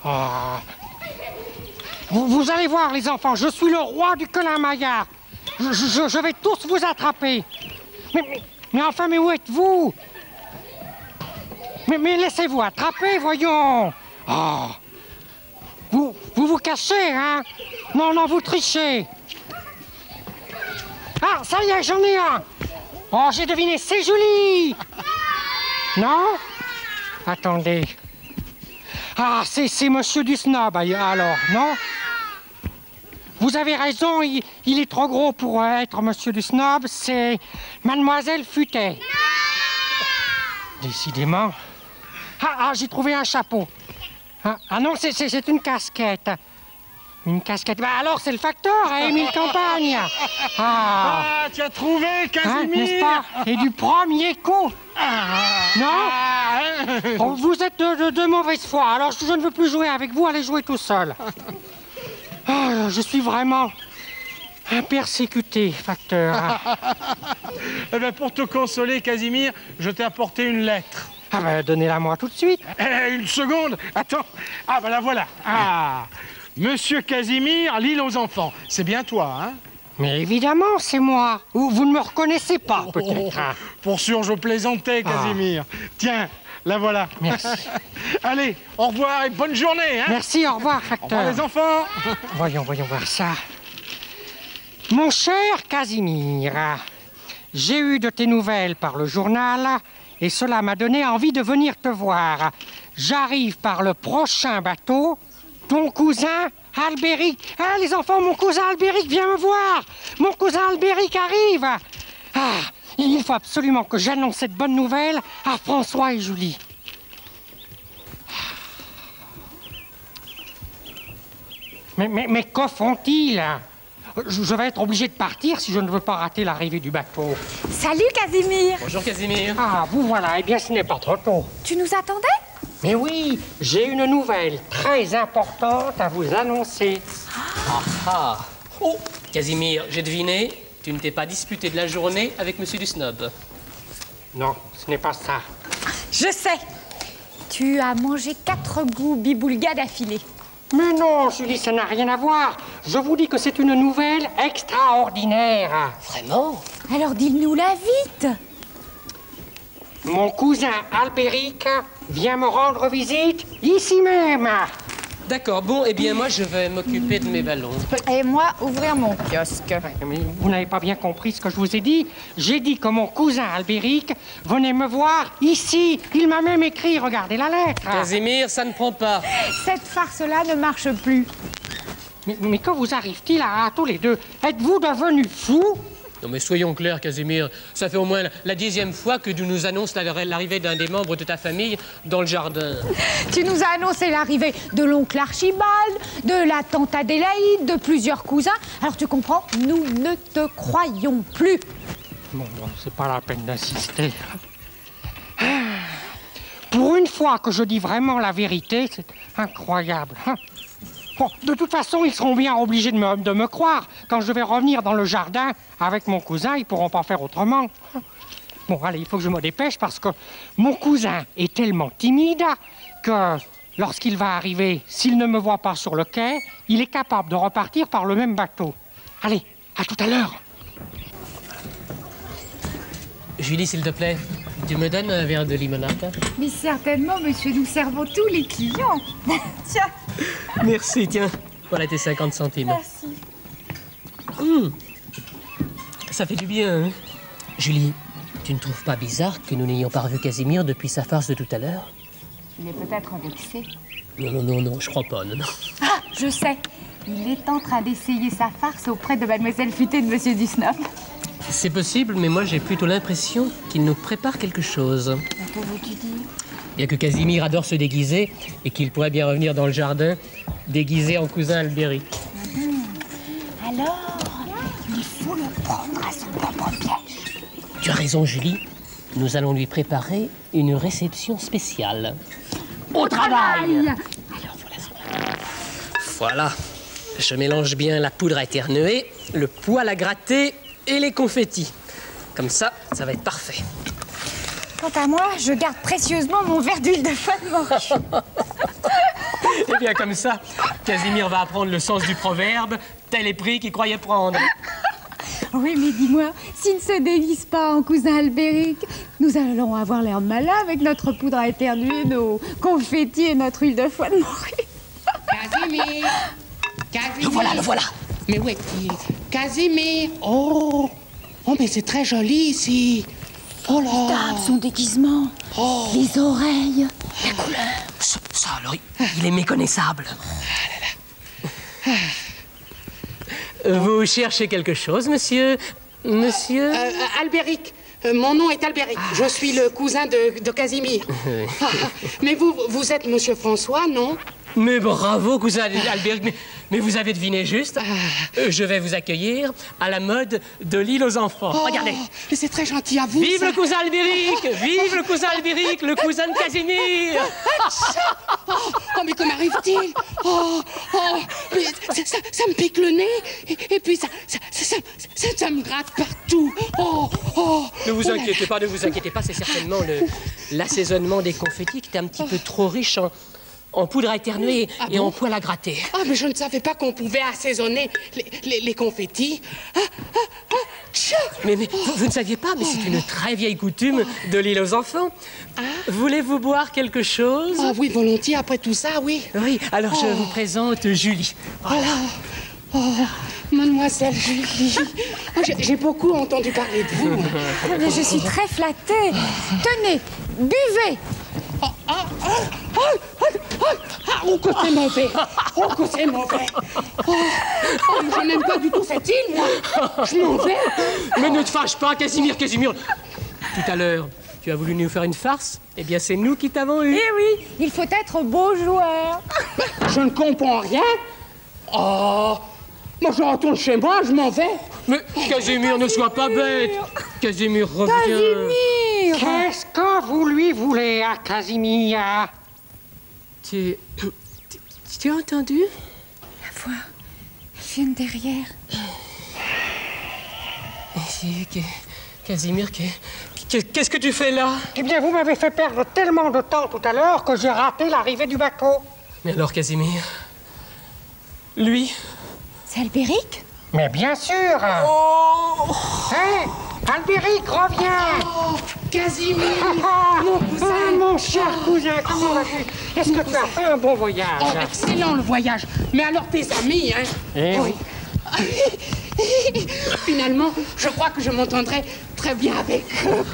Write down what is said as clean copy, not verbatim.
Oh. Vous allez voir, les enfants, je suis le roi du Colin-Maillard. Je vais tous vous attraper. Mais enfin, mais où êtes-vous? Mais laissez-vous attraper, voyons. Oh. Vous cachez, hein? Non, vous trichez. Ah, ça y est, j'en ai un. Oh, j'ai deviné, c'est Julie. Non? Attendez. Ah, c'est Monsieur du Snob, alors, non? Vous avez raison, il est trop gros pour être Monsieur du Snob, c'est Mademoiselle Futet. Décidément. Ah, j'ai trouvé un chapeau. Ah non, c'est une casquette. Une casquette. Bah alors, c'est le facteur, à Émile Campagne. Ah, tu as trouvé, Casimir, n'est-ce pas? Et du premier coup. Non? Oh, vous êtes de mauvaise foi, alors je ne veux plus jouer avec vous, allez jouer tout seul. Oh, je suis vraiment un persécuté, facteur. Eh ben, pour te consoler, Casimir, je t'ai apporté une lettre. Ah ben, donnez-la moi tout de suite. Une seconde, attends. Ah ben la voilà. Ah, Monsieur Casimir, l'île aux enfants. C'est bien toi, hein? Mais évidemment, c'est moi. Ou vous ne me reconnaissez pas, peut-être. Pour sûr, je plaisantais, Casimir. Tiens, la voilà. Merci. Allez, au revoir et bonne journée, hein? Merci, au revoir, facteur. Au revoir, les enfants. Voyons voir ça. Mon cher Casimir, j'ai eu de tes nouvelles par le journal et cela m'a donné envie de venir te voir. J'arrive par le prochain bateau. Ton cousin Albéric. Ah, les enfants, mon cousin Albéric vient me voir. Mon cousin Albéric arrive. Ah, il faut absolument que j'annonce cette bonne nouvelle à François et Julie. Mais que font-ils? Je vais être obligé de partir si je ne veux pas rater l'arrivée du bateau. Salut, Casimir. Bonjour, Casimir. Ah, vous voilà. Eh bien, ce n'est pas trop tôt. Tu nous attendais? Mais oui, j'ai une nouvelle très importante à vous annoncer. Ah. Oh, Casimir, j'ai deviné, tu ne t'es pas disputé de la journée avec Monsieur du Snob. Non, ce n'est pas ça. Je sais. Tu as mangé 4 bouts-biboulga d'affilée. Mais non, Julie, ça n'a rien à voir. Je vous dis que c'est une nouvelle extraordinaire. Vraiment? Alors dis-nous-la vite. Mon cousin Albéric vient me rendre visite ici même. D'accord, bon, eh bien moi je vais m'occuper de mes ballons. Et moi, ouvrir mon kiosque. Mais vous n'avez pas bien compris ce que je vous ai dit. J'ai dit que mon cousin Albéric venait me voir ici. Il m'a même écrit, regardez la lettre. Casimir, ça ne prend pas. Cette farce-là ne marche plus. Mais que vous arrive-t-il à tous les deux? Êtes-vous devenus fous? Non mais soyons clairs, Casimir, ça fait au moins la 10e fois que tu nous annonces l'arrivée d'un des membres de ta famille dans le jardin. Tu nous as annoncé l'arrivée de l'oncle Archibald, de la tante Adélaïde, de plusieurs cousins. Alors tu comprends, nous ne te croyons plus. Bon, c'est pas la peine d'insister. Pour une fois que je dis vraiment la vérité, c'est incroyable. Bon, de toute façon, ils seront bien obligés de me croire. Quand je vais revenir dans le jardin avec mon cousin, ils pourront pas faire autrement. Bon, allez, il faut que je me dépêche parce que mon cousin est tellement timide que lorsqu'il va arriver, s'il ne me voit pas sur le quai, il est capable de repartir par le même bateau. Allez, à tout à l'heure. Julie, s'il te plaît, tu me donnes un verre de limonade? Mais certainement, monsieur, nous servons tous les clients. Tiens. Merci, tiens. Voilà tes 50 centimes. Merci. Ça fait du bien, hein? Julie, tu ne trouves pas bizarre que nous n'ayons pas revu Casimir depuis sa farce de tout à l'heure? Il est peut-être vexé. Non, je crois pas, non. Ah, je sais. Il est en train d'essayer sa farce auprès de Mademoiselle Futet de Monsieur du Snob. C'est possible, mais moi j'ai plutôt l'impression qu'il nous prépare quelque chose. Que veux-tu dire? Bien que Casimir adore se déguiser et qu'il pourrait bien revenir dans le jardin déguisé en cousin Albéric. Alors, il faut le prendre à son propre piège. Tu as raison, Julie. Nous allons lui préparer une réception spéciale. Au travail! Alors voilà. Je mélange bien la poudre à éternuer, le poil à gratter et les confettis. Comme ça va être parfait. Quant à moi, je garde précieusement mon verre d'huile de foie de manche. Eh bien comme ça, Casimir va apprendre le sens du proverbe. Tel est pris qu'il croyait prendre. Oui, mais dis-moi, s'il ne se déguise pas en cousin Albéric, nous allons avoir l'air malin avec notre poudre à éternuer, nos confettis et notre huile de foie de morue. Casimir! Casimir! Le voilà. Mais où est-il? Casimir! Oh, mais c'est très joli ici. Oh là! Regarde son déguisement, les oreilles, la couleur. Ça alors, il est méconnaissable. Vous cherchez quelque chose, monsieur? Monsieur? Albéric. Mon nom est Albéric. Je suis le cousin de Casimir. Mais vous êtes monsieur François, non? Mais bravo, cousin Albéric, mais vous avez deviné juste. Je vais vous accueillir à la mode de l'île aux enfants. Regardez. Mais c'est très gentil à vous. Vive ça. le cousin Albéric! Vive le cousin Albéric, le cousin de Casimir! Oh, mais comment arrive-t-il? Mais ça me pique le nez. Et puis ça me gratte partout. Ne vous inquiétez pas, c'est certainement l'assaisonnement des confettis qui est un petit peu trop riche en poudre à éternuer et en poêle à gratter. Ah, mais je ne savais pas qu'on pouvait assaisonner les confettis. Mais vous ne saviez pas, mais c'est une très vieille coutume de l'île aux enfants. Voulez-vous boire quelque chose? Ah oui, volontiers, après tout ça, oui. Oui, alors je vous présente Julie. Voilà. Mademoiselle Julie. J'ai beaucoup entendu parler de vous. Mais je suis très flattée. Tenez, buvez. Oh, que c'est mauvais. Oh, que c'est mauvais. Je n'aime pas du tout cette île, moi. Je m'en vais. Mais ne te fâche pas, Casimir. Tout à l'heure, tu as voulu nous faire une farce? Eh bien, c'est nous qui t'avons eu. Eh oui, il faut être beau joueur. Je ne comprends rien. Moi, je retourne chez moi, je m'en vais. Mais Casimir, ne sois pas bête. Casimir, reviens. Casimir. Qu'est-ce que vous lui voulez à Casimir? Tu as entendu? La voix, elle vient de derrière. Casimir, qu'est-ce que tu fais là? Eh bien, vous m'avez fait perdre tellement de temps tout à l'heure que j'ai raté l'arrivée du bateau. Mais alors, Casimir, lui? C'est Albéric? Mais bien sûr. Hé, Albéric, reviens. Casimir. Mon cousin, mon cher cousin, comment vas-tu? Est-ce que tu as fait un bon voyage? Excellent le voyage. Mais alors tes amis, hein? Eh oui. Finalement, je crois que je m'entendrai très bien avec eux.